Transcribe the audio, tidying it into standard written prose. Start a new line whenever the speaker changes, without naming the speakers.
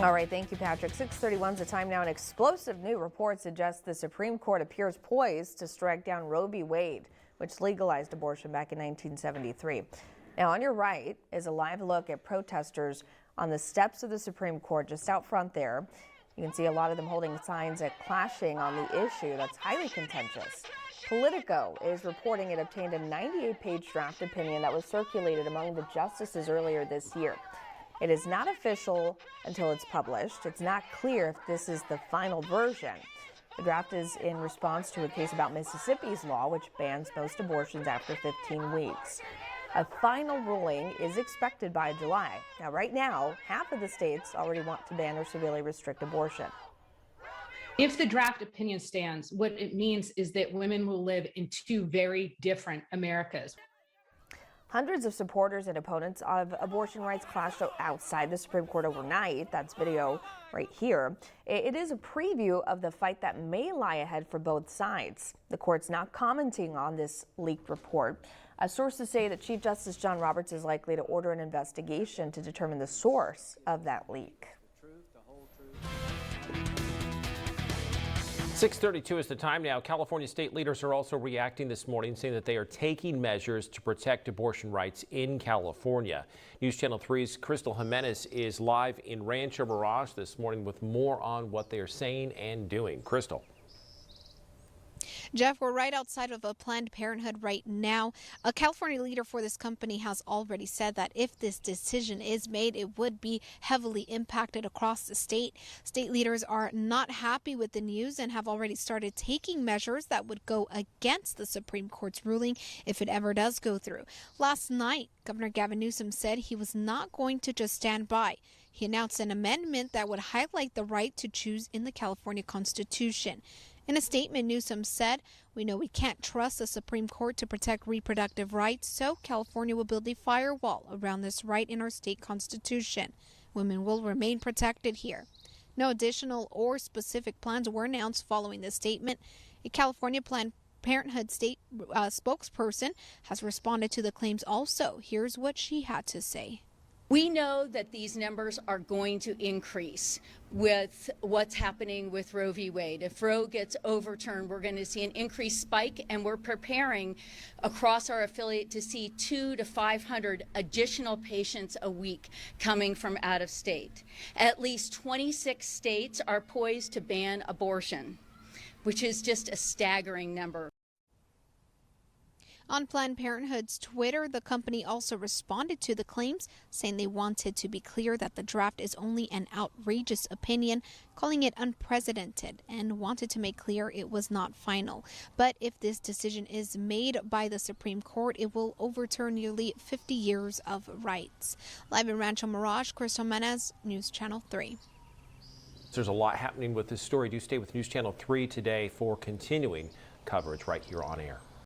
All right, thank you, Patrick. 6:31 is the time now. An explosive new report suggests the Supreme Court appears poised to strike down Roe v. Wade, which legalized abortion back in 1973. Now, on your right is a live look at protesters on the steps of the Supreme Court just out front there. You can see a lot of them holding signs that clashing on the issue that's highly contentious. Politico is reporting it obtained a 98-page draft opinion that was circulated among the justices earlier this year. It is not official until it's published. It's not clear if this is the final version. The draft is in response to a case about Mississippi's law, which bans most abortions after 15 weeks. A final ruling is expected by July. Now, right now, half of the states already want to ban or severely restrict abortion.
If the draft opinion stands, what it means is that women will live in two very different Americas.
Hundreds of supporters and opponents of abortion rights clashed outside the Supreme Court overnight. That's video right here. It is a preview of the fight that may lie ahead for both sides. The court's not commenting on this leaked report. Sources say that Chief Justice John Roberts is likely to order an investigation to determine the source of that leak.
6:32 is the time now. California state leaders are also reacting this morning, saying that they are taking measures to protect abortion rights in California. News Channel 3's Crystal Jimenez is live in Rancho Mirage this morning with more on what they are saying and doing. Crystal.
Jeff, we're right outside of a Planned Parenthood right now. A California leader for this company has already said that if this decision is made, it would be heavily impacted across the state. State leaders are not happy with the news and have already started taking measures that would go against the Supreme Court's ruling if it ever does go through. Last night, Governor Gavin Newsom said he was not going to just stand by. He announced an amendment that would highlight the right to choose in the California Constitution. In a statement, Newsom said, "We know we can't trust the Supreme Court to protect reproductive rights, so California will build a firewall around this right in our state constitution. Women will remain protected here." No additional or specific plans were announced following this statement. A California Planned Parenthood state spokesperson has responded to the claims also. Here's what she had to say.
We know that these numbers are going to increase with what's happening with Roe v. Wade. If Roe gets overturned, we're going to see an increased spike, and we're preparing across our affiliate to see 200 to 500 additional patients a week coming from out of state. At least 26 states are poised to ban abortion, which is just a staggering number.
On Planned Parenthood's Twitter, the company also responded to the claims, saying they wanted to be clear that the draft is only an outrageous opinion, calling it unprecedented, and wanted to make clear it was not final. But if this decision is made by the Supreme Court, it will overturn nearly 50 years of rights. Live in Rancho Mirage, Crystal Jimenez, News Channel 3.
There's a lot happening with this story. Do stay with News Channel 3 today for continuing coverage right here on air.